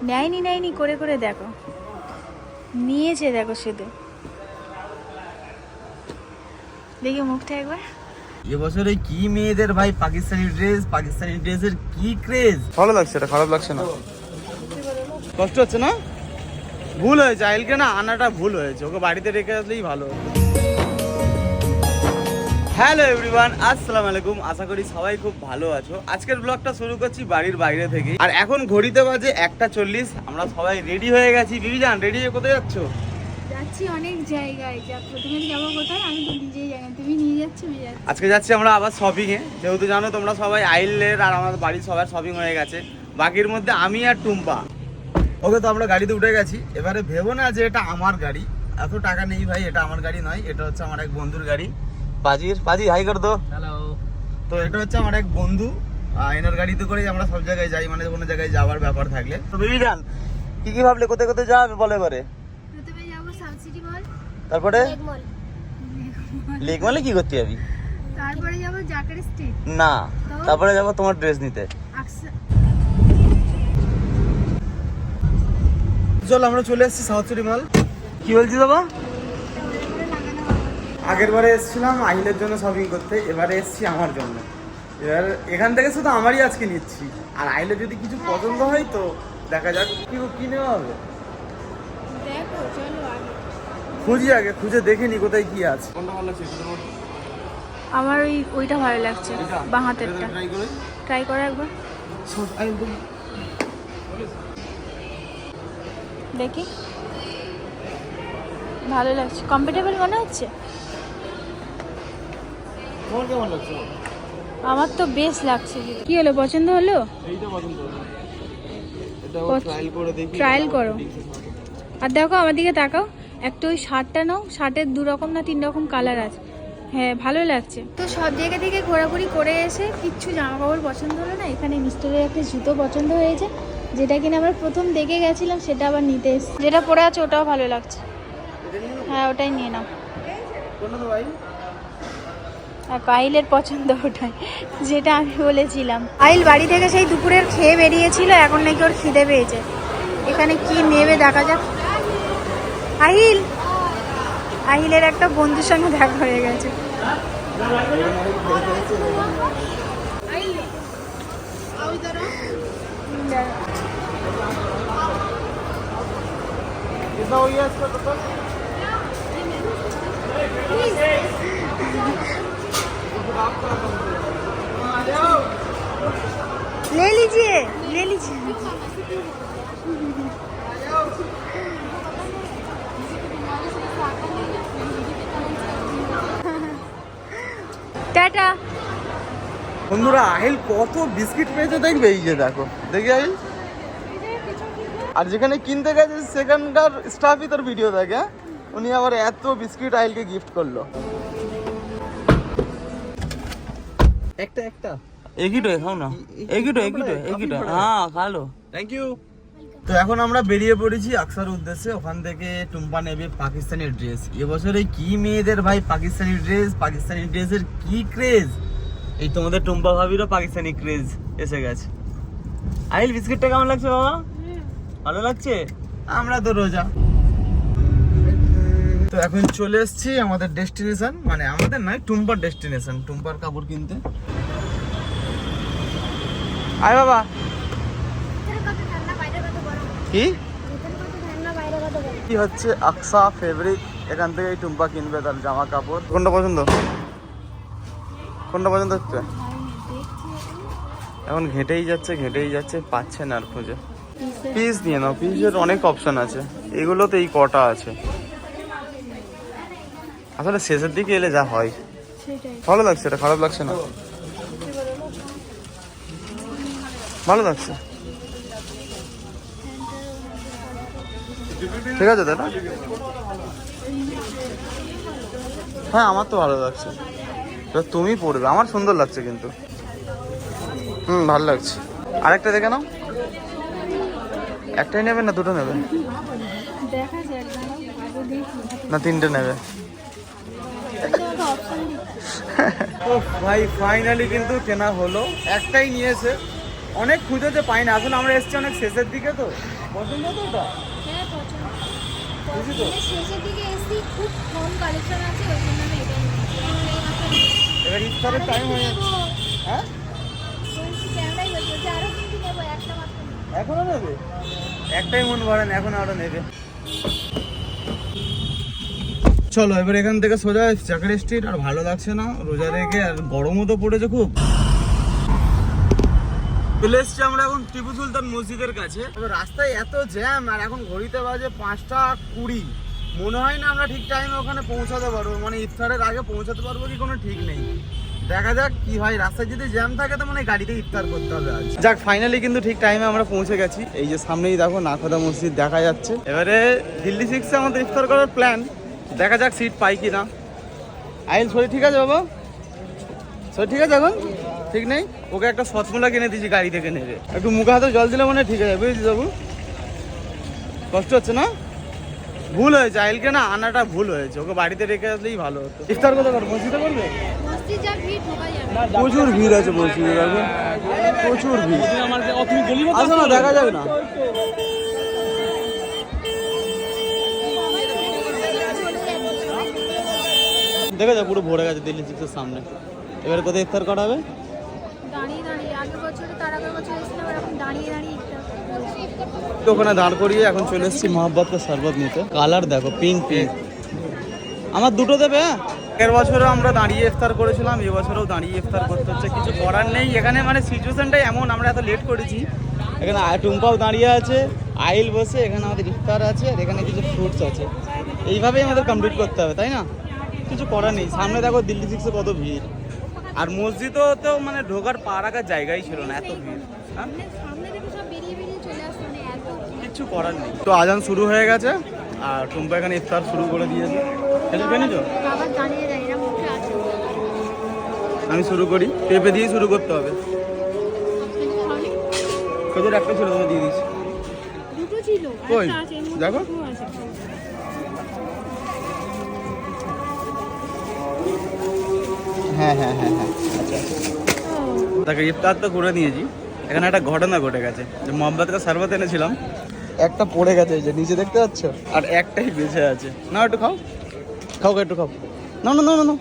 নেয়নি করে করে দেখো, নিয়েছে দেখো শুধু, দেখি মুখটা একবার। এবছরে কি মেয়েদের ভাই পাকিস্তানি ড্রেসের কি ক্রেজ। ভালো লাগছে, এটা খারাপ লাগছে না, কষ্ট হচ্ছে না? ভুল হয়েছে, আইলকে না আনাটা ভুল হয়েছে, ওকে বাড়িতে রেখে আসলেই ভালো। হ্যালো এভরিওয়ান, আসসালামু আলাইকুম। আশা করি সবাই খুব ভালো আছো। আজকের ব্লগটা শুরু করছি বাড়ির বাইরে থেকে। আর এখন ঘড়িতে বাজে 1:40। আমরা সবাই রেডি হয়ে গেছি। বিবিজান, রেডি হয়ে কোথায় যাচ্ছো? যাচ্ছি অনেক জায়গায়, প্রথমে যাবো কোথায় আমি তো নিজেই জানি, তুমি নিয়ে যাচ্ছ। আজকে যাচ্ছি আমরা আবার শপিং এ। যেহেতু জানো তোমরা সবাই আইলের আর আমাদের বাড়ির সবার শপিং হয়ে গেছে, বাকির মধ্যে আমি আর টুম্পা। ওকে, তো আমরা গাড়িতে উঠে গেছি। এবারে ভেবো না যে এটা আমার গাড়ি, এত টাকা নেই ভাই, এটা আমার গাড়ি নয়, এটা হচ্ছে আমার এক বন্ধুর গাড়ি। পাজি হাই কর দো। হ্যালো। তো এটা হচ্ছে আমার এক বন্ধু, এনার গাড়িতে করেই আমরা সব জায়গায় যাই, মানে কোনো জায়গায় যাওয়ার ব্যাপার থাকলে। তো বেবি জান, কি ভাবলে কোথায় কোথায় যাবে বলে এবারে? প্রথমে যাবো সাউথ সিটি মল, তারপরে লেক মলে কি করতে যাবি? তারপরে যাবো জাকারি স্ট্রিট। না, তারপরে যাবো তোমার ড্রেস নিতে। চল, আমরা চলে এসেছি সাউথ সিটি মল। কি বলছিস বাবা? আগের বারে এসেছিলাম আহিলের জন্য শপিং করতে, এবারে এসেছি আমার জন্য। এবার এখান থেকে শুধু আমারই আজকে নিচ্ছি, আর আহিলের যদি কিছু পছন্দ হয় তো দেখা যাক কি নেওয়া হবে। খুঁজি আগে, খুঁজে দেখে নি কোথায় কি আছে। কোনটা ভালো লাগছে? আমার ওইটা ভালো লাগছে, বাঁ হাতেরটা। ট্রাই করো একবার, দেখি। ভালো লাগছে, কমফোর্টেবল মনে হচ্ছে। কেমন লাগছে? আমার তো বেশ লাগছে। কি হলো, পছন্দ হলো? এইটা পছন্দ হলো, এটা ট্রায়াল করে দেখি। ট্রায়াল করো, আর দেখো আমার দিকে তাকাও। একটা ওই শার্টটা নাও, শার্টের 2 রকম না 3 রকম কালার আছে। হ্যাঁ, ভালো লাগছে। তো সব জায়গা থেকে ঘোরাঘুরি করে এসে কিচ্ছু জামা কাপড় পছন্দ হলো না। এখানে মিস্টারের একটা জুতো পছন্দ হয়েছে, যেটা কিনা আমরা প্রথম দেখে গেছিলাম, সেটা আবার নিতে এসেছি। যেটা পরে আছে ওটাও ভালো লাগছে। হ্যাঁ, ওটাই নিয়ে নাও। আহিলের পছন্দ ওটাই, যেটা আমি বলেছিলাম। আহিল বাড়ি থেকে সেই দুপুরের খেয়ে বেরিয়েছিল, এখন নাকি ওর খিদে পেয়েছে। এখানে কি নেবে দেখা যাক। আহিলের একটা বন্ধুর সঙ্গে দেখা হয়ে গেছে। ले लीजिए। টাটা। বন্ধুরা, আহিল কত বিস্কিট পেয়েছে দেখবে, এই যে দেখো, দেখি আহিল। আর যেখানে কিনতে গেছে সেখানকার স্টাফই তোর ভিডিও দেখে। উনি আবার এত বিস্কিট আহিলকে গিফট করলো। একটা এগিটো খাও না, এগিটো হ্যাঁ খালো। Thank you. তো এখন আমরা বেরিয়ে পড়েছি আকসার উদ্দেশ্যে। ওখান থেকে টুম্পা নেবে পাকিস্তানি ড্রেস। এবছরে কি মেয়েদের ভাই পাকিস্তানি ড্রেসের কি ক্রেজ। এই তোমাদের টুম্পা ভাবিরও পাকিস্তানি ক্রেজ এসে গেছে। আহিল, বিস্কিটটা কেমন লাগছে বাবা? ভালো লাগছে? আমরা তো রোজা। তো এখন চলে এসেছি আমাদের ডেস্টিনেশন, মানে আমাদের নয়, টুম্পার ডেস্টিনেশন, টুম্পার কাপড় কিনতে। আয় বাবা। কি হচ্ছে আকসা ফেব্রিক, এখান থেকে টুম্পা কিনবে তার জামা কাপড়। কোনটা পছন্দ হচ্ছে? এখন ঘেটেই যাচ্ছে, পাচ্ছে না আর খুঁজে। পিস নিয়ে নাও, পিসের অনেক অপশন আছে, এগুলোতে এই কটা আছে। আসলে শেষের দিকে এলে যা হয়। ভালো লাগছে, এটা খারাপ লাগছে না, ভালো লাগছে। ঠিক আছে দাদা, হ্যাঁ আমার তো ভালো লাগছে। তুমি পড়বে, আমার সুন্দর লাগছে কিন্তু। ভালো লাগছে। আরেকটা দেখে নাও। একটাই নেবে না দুটো নেবে? না 3টে নেবে? ভাই ফাইনালি কিন্তু কেনা হলো। একটাই নিয়েছে, অনেক খুঁজেতে পাই না। আসলে আমরা এসেছি অনেক শেষের দিকে, তো পছন্দ তো এটা? হ্যাঁ পছন্দ। বুঝি তো? শেষের দিকে এসি খুব কম কালেকশন আছে, ওই জন্য আমি এটাই নিয়েছি। এবার ইফতারের টাইম হয়ে যাচ্ছে। হ্যাঁ ক্যামেরাই বলছে আরো কিন্তু নেবো, একটা মাত্র নেবো। এখনো নেবে? একটাই মন ভরেন, এখন আরো নেবে। চলো এবার এখান থেকে সোজা চাকরি স্ট্রিট। আর ভালো লাগছে না রোজা রেখে, আর গরমও তো পড়েছে খুব। চলে এসছি আমরা এখন টিপু সুলতান মসজিদের কাছে। তবে রাস্তায় এত জ্যাম, আর এখন ঘড়িতে বাজে 5:20। মনে হয় না আমরা ঠিক টাইমে ওখানে পৌঁছাতে পারবো, মানে ইফতারের আগে পৌঁছাতে পারবো কি কোনো ঠিক নেই। দেখা যাক কি হয়। রাস্তায় যদি জ্যাম থাকে তো মানে গাড়িতে ইফতার করতে হবে আজ। যাক ফাইনালি কিন্তু ঠিক টাইমে আমরা পৌঁছে গেছি। এই যে সামনেই দেখো নাখোদা মসজিদ দেখা যাচ্ছে। এবারে দিল্লি 6-এ আমাদের ইফতার করার প্ল্যান। দেখা যাক সিট পাই কি না। আইল শরীর ঠিক আছে বাবা? শরীর ঠিক আছে এখন? ঠিক নেই? ওকে একটা সচমোলা কিনে দিয়েছি গাড়ি থেকে নেবে। একটু মুখে হাতে জল দিলে মনে হয় ঠিক আছে, বুঝেছি বাবু? কষ্ট হচ্ছে না? ভুল হয়েছে, আইলকে না আনাটা ভুল হয়েছে। ওকে বাড়িতে রেখে আসলেই ভালো হতো। ইফতার কোথায় করবে? মসজিদে করবে? মসজিদ যা ভিড় ঢোকা যাবে না। প্রচুর ভিড় আছে মসজিদে, দেখো প্রচুর ভিড়। আসো না দেখা যাক না। দেখে যা পুরো ভরে গেছে দিল্লি 6-এর সামনে। এবার কোথায় ইফতার করা হবে? দাঁড়িয়ে দাঁড়িয়ে, আগের বছরে তার আগের বছর এসেছিলাম এখন দাঁড়িয়ে দাঁড়িয়ে ইফতার করতে। তো ওখানে দাঁড় করিয়ে এখন চলে এসেছি মহব্বত কা শরবত নিতে। কালার দেখো পিঙ্ক পিঙ্ক। আমার দুটো দেবে? হ্যাঁ, আগের বছরও আমরা দাঁড়িয়ে ইফতার করেছিলাম, এবছরও দাঁড়িয়ে ইফতার করতে হচ্ছে। কিছু করার নেই, এখানে মানে সিচুয়েশনটাই এমন। আমরা এত লেট করেছি, এখানে টুম্পাও দাঁড়িয়ে আছে, আইল বসে, এখানে আমাদের ইফতার আছে, আর এখানে কিছু ফ্রুটস আছে। এইভাবেই আমাদের কমপ্লিট করতে হবে, তাই না? কিছু করার নেই। সামনে দেখো দিল্লি 6-এ কত ভিড়। আর মসজিদও তো মানে ঢোকার পা রাখার জায়গাই ছিল না, এত ভিড়। হ্যাঁ, সামনে থেকে সব বেরিয়ে বেরিয়ে চলে আসছে, মানে এত কিচ্ছু করার নেই। তো আজান শুরু হয়ে গেছে, আর টুম্পা এখানে ইফতার শুরু করে দিয়েছে। খেতে পেয়েছো? আবার দাঁড়িয়ে দাঁড়িয়ে এরা মুখে আছে। আমি শুরু করি, পেঁপে দিয়ে শুরু করতে হবে। খাওনি? খেজুর একটা ছিল, তোমার দিয়ে দিচ্ছি। দুটো ছিল, কই? একটা আছে, এর মধ্যে দেখো। দুটো আছে। হ্যাঁ হ্যাঁ হ্যাঁ হ্যাঁ, আচ্ছা। তাকে ইফতার তো করে নিয়েছি। এখানে একটা ঘটনা ঘটে গেছে, যে মোহাম্মদ কা শরবত এনেছিলাম, একটা পড়ে গেছে, এই যে নিচে দেখতে পাচ্ছ, আর একটাই বেঁচে আছে। না একটু খাও, খাও একটু খাও। না না না না না।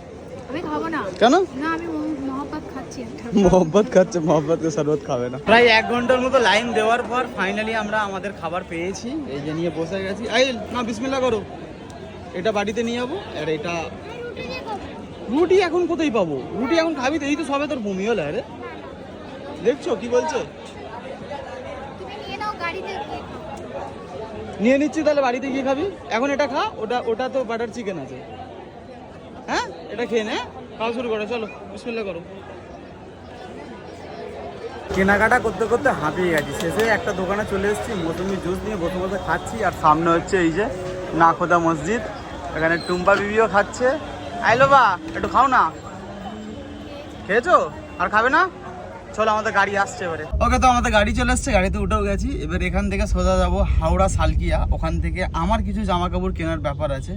আমি খাবো না। কেন? না আমি মহব্বত খাচ্ছি একটা। মোহাম্মদ খাচ্ছে, মোহাম্মদ কা শরবত খাবে না। প্রায় 1 ঘন্টার মতো লাইন দেওয়ার পর ফাইনালি আমরা আমাদের খাবার পেয়েছি। এই যে নিয়ে বসে গেছি। আইল না বিসমিল্লাহ করো। এটা বাড়িতে নিয়ে যাবো, আর এটা রুটি এখন কোথায় পাবো? রুটি এখন খাবি তো? এই তো সবে তোর বমি হলো। আরে দেখছো কি বলছে? তুমি নিয়ে নাও গাড়িতে গিয়ে। নিয়ে নিচ্ছি, তাহলে বাড়িতে গিয়ে খাবি। এখন এটা খা, ওটা তো বাটার চিকেন আছে। হ্যাঁ, এটা খেয়ে নে, খাওয়া শুরু করো। চলো বিসমিল্লাহ করো। কেনাকাটা করতে করতে হাঁপিয়ে গেছি। শেষে একটা দোকানে চলে এসেছি, মৌসুমি জুস নিয়ে বসে বসে খাচ্ছি। আর সামনে হচ্ছে এই যে নাখোদা মসজিদ, এখানে টুম্পা বিবিও খাচ্ছে। আইলো বা একটু খাও না। খেয়েছো? আর খাবে না? চলো আমাদের গাড়ি আসছে এবারে। ওকে, তো আমাদের গাড়ি চলে এসছে, গাড়িতে উঠেও গেছি। এবার এখান থেকে সোজা যাবো হাওড়া সালকিয়া। ওখান থেকে আমার কিছু জামা কাপড় কেনার ব্যাপার আছে।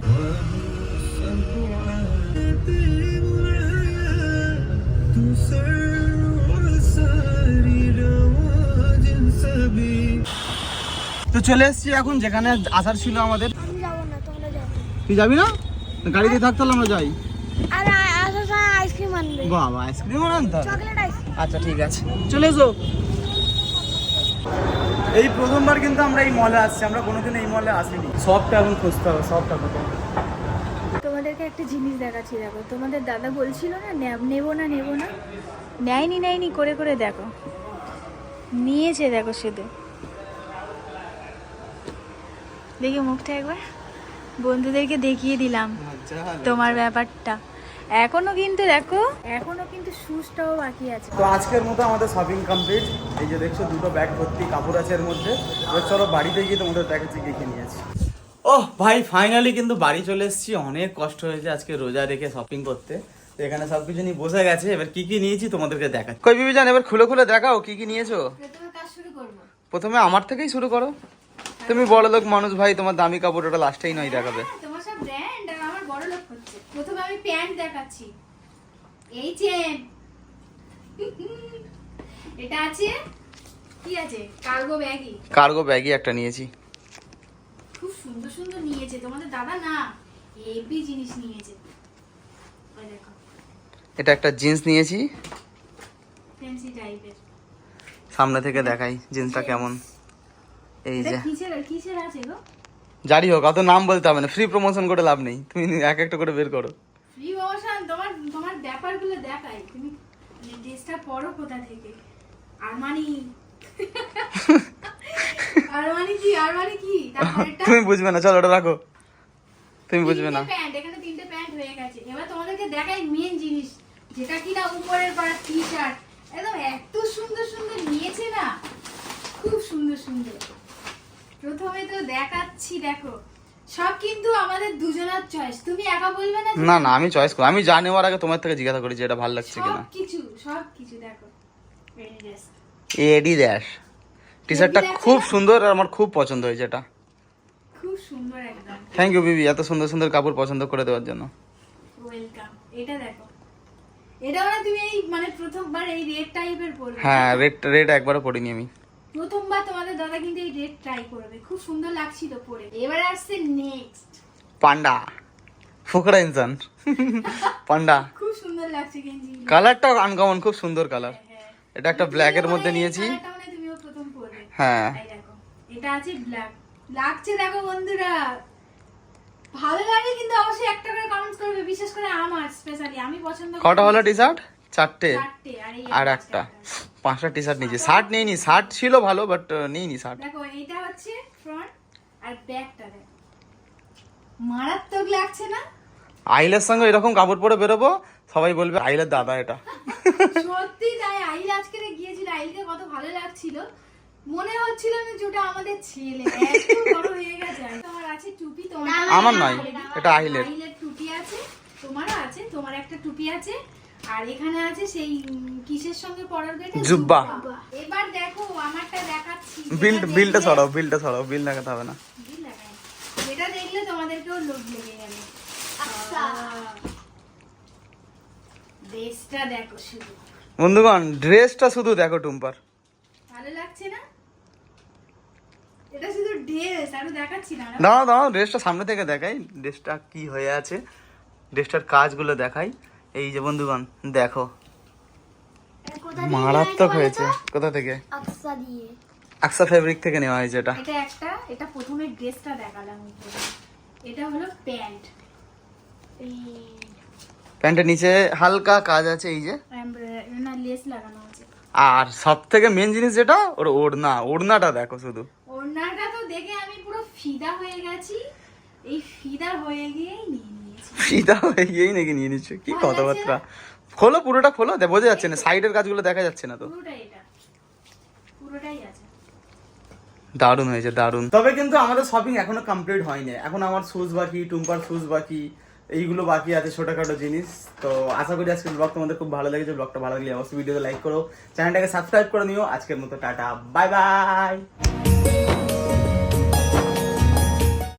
তো চলে এসছি এখন যেখানে আসার ছিল আমাদের। আমি যাবো না, তোমরা যাও। তুই যাবি না? গাড়িতে থাকতে হলে আমরা যাই। আর আসার সময় আইসক্রিম আনবে। বাবা আইসক্রিম আনতে হবে? Chocolate ice cream. আচ্ছা ঠিক আছে, চলে এসো। এই প্রথমবার কিন্তু আমরা এই মলে আসছি, আমরা কোনোদিন এই মলে আসিনি। সবটা এখন খুঁজতে হবে, সবটা কোথায়। তোমাদেরকে একটা জিনিস দেখাচ্ছি, দেখো। তোমাদের দাদা বলছিল না নেবো না নেবো না, নেয়নি করে করে দেখো নিয়েছে। দেখো শুধু দেখি মুখটা একবার বন্ধুদেরকে দেখিয়ে দিলাম তোমার ব্যাপারটা। এখনো কিন্তু দেখো, এখনো কিন্তু শুজটাও বাকি আছে। তো আজকের মতো আমাদের শপিং কমপ্লিট। এই যে দেখছো দুটো ব্যাগ ভর্তি কাপড় আছে এর মধ্যে। এবার চলো বাড়িতে গিয়ে তোমাদের দেখাচ্ছি কি কি নিয়েছি। ওহ ভাই, ফাইনালি কিন্তু বাড়ি চলে এসেছি। অনেক কষ্ট হয়েছে আজকে রোজা রেখে শপিং করতে। তো এখানে সবকিছু নিয়ে বসে গেছে। এবার কি কি নিয়েছি তোমাদেরকে দেখাচ্ছি। কই বিবি জান, এবার খুলে খুলে দেখাও কি কি নিয়েছো। প্রথমে কাজ শুরু করবো। প্রথমে আমার থেকেই শুরু করো। তুমি বড় লোক মানুষ ভাই, তোমার দামি কাপড় ওটা লাস্টেই নয় দেখাবে। তোমার সব ব্র্যান্ড আর আমার বড় লোক হচ্ছে। প্রথমে আমি প্যান্ট দেখাচ্ছি। এই চেন এটা আছে, কি আছে? কার্গো ব্যাগই। কার্গো ব্যাগই একটা নিয়েছি। খুব সুন্দর সুন্দর নিয়েছে তোমাদের দাদা না, হেভি জিনিস নিয়েছে। ওই দেখো এটা একটা জিন্স নিয়েছি, ফ্যান্সি টাইপের। সামনে থেকে দেখাই জিন্সটা কেমন। এই এটা যে কিসের কিসের আছে গো? জারি হোক, অত নাম বলতে হবে না, ফ্রি প্রমোশন করে লাভ নেই, তুমি এক একটা করে বের করো। ফ্রি প্রমোশন তোমার তোমার ব্যাপারগুলো দেখাই, তুমি ড্রেসটা পরো কোথা থেকে? আরমানি। আরমানি কি? আরমানি কি? তারপরেরটা তুমি বুঝবে না, চলো ওটা রাখো, তুমি বুঝবে না। প্যান্ট, এখানে 3টে প্যান্ট হয়ে গেছে। এবার তোমাদেরকে দেখাই মেন জিনিস, যেটা কিনা উপরের পাড়া টি-শার্ট। একদম এত সুন্দর সুন্দর নিয়েছে না, খুব সুন্দর সুন্দর। প্রথমে তো দেখাচ্ছি, দেখো সব কিন্তু আমাদের দুজনের চয়েস, তুমি একা বলবে না। না না, আমি চয়েস করি, আমি যা নেওয়ার আগে তোমার থেকে জিজ্ঞাসা করি যে এটা ভালো লাগছে কিনা। সব কিছু দেখো। Adidas। এডিডাস টি শার্টটা খুব সুন্দর আর আমার খুব পছন্দ হয়েছে এটা। খুব সুন্দর একদম। থ্যাংক ইউ বিবি, এত সুন্দর সুন্দর কাপড় পছন্দ করে দেওয়ার জন্য। ওয়েলকাম। এটা দেখো, এটা মানে তুমি এই মানে প্রথমবার এই রেড টাইপের পরবে। হ্যাঁ, রেড একবারও পরিনি আমি। প্রথমবার তোমাদের দাদা কিন্তু এই রেড ট্রাই করবে, খুব সুন্দর লাগছিল পরে। এবার আসছে নেক্সট পান্ডা, ফুকরা ইনসান। পান্ডা খুব সুন্দর লাগছে গেঞ্জি। কালারটাও আনকমন, খুব সুন্দর কালার। হ্যাঁ। এটা একটা ব্ল্যাক এর মধ্যে নিয়েছি। কালারটা মানে তুমিও প্রথম পরবে। হ্যাঁ, এই দেখো, এটা আছে ব্ল্যাক। লাগছে দেখো বন্ধুরা, ভালো লাগে কিন্তু অবশ্যই একটা করে কমেন্টস করবে, বিশেষ করে আমার স্পেশালি আমি পছন্দ করি। কটা হলো টি শার্ট? 4টে। 4টে আর একটা 5টা টি শার্ট নিয়েছি। শার্ট নেইনি, শার্ট ছিল ভালো বাট নেইনি শার্ট। দেখো এইটা হচ্ছে ফ্রন্ট আর ব্যাকটা দেখো, মারাত্মক লাগছে না? আইলের সঙ্গে এরকম কাপড় পরে বেরোবো, সবাই বলবে আইলের দাদা এটা। সত্যি তাই, আইল আজকে গিয়েছিল, আইলকে কত ভালো লাগছিল, মনে হচ্ছিল না যেটা আমাদের ছেলে এত বড় হয়ে গেছে। তোমার আছে টুপি, তোমার আমার নয়, এটা আহিলের। আইলের টুপি আছে, তোমারও আছে, তোমার একটা টুপি আছে, আর এখানে আছে সেই কিসের সঙ্গে পরার বেটা, জুব্বা। এবার দেখো আমারটা দেখাচ্ছি। বিলটা ছড়াও, বিলটা ছড়াও, বিল দেখাতে হবে না। বিল লাগাই। যেটা দেখলে তোমাদেরকেও লোভ লেগে যাবে। আচ্ছা, ড্রেসটা দেখো শুধু, বন্ধুগণ ড্রেসটা শুধু দেখো টুম্পার, ভালো লাগছে না? এটা শুধু ড্রেস, আর দেখাচ্ছি না। দাঁড়াও দাঁড়াও, ড্রেসটা সামনে থেকে দেখাই, ড্রেসটা কি হয়ে আছে, ড্রেসটার কাজগুলো দেখাই। এই যে বন্ধুগণ দেখো, মারাত্মক হয়েছে। কোথা থেকে? আকসা দিয়ে। আকসা ফেব্রিক থেকে নেওয়া হয়েছে এটা। এটা একটা, এটা প্রথমে ড্রেসটা দেখালাম, এটা হলো প্যান্ট, প্যান্টের নিচে হালকা কাজ আছে, এই যে না লেস লাগানো আছে। আর সব থেকে মেন জিনিস যেটা, ওর ওড়না, ওড়নাটা দেখো শুধু। ওড়নাটা তো দেখে আমি পুরো ফিদা হয়ে গেছি, এই ফিদা হয়ে গিয়েই নিয়ে নিয়েছি। ফিদা হয়ে গিয়েই নাকি নিয়ে নিচ্ছ, কি ভালো কথাবার্তা। খোলো, পুরোটা খোলো, বোঝা যাচ্ছে না, সাইডের কাজগুলো দেখা যাচ্ছে না তো। পুরোটাই এটা, পুরোটাই আছে। দারুণ হয়েছে, দারুণ। তবে কিন্তু আমাদের শপিং এখনো কমপ্লিট হয়নি, এখন আমার শুজ বাকি, টুম্পার শুজ বাকি, এইগুলো বাকি আছে ছোটখাটো জিনিস। তো আশা করি আজকের ব্লগ তোমাদের খুব ভালো লেগেছে। ব্লগটা ভালো লাগলে অবশ্যই ভিডিওতে লাইক করো, চ্যানেলটাকে সাবস্ক্রাইব করে নিও। আজকের মতো টাটা, বাই বাই।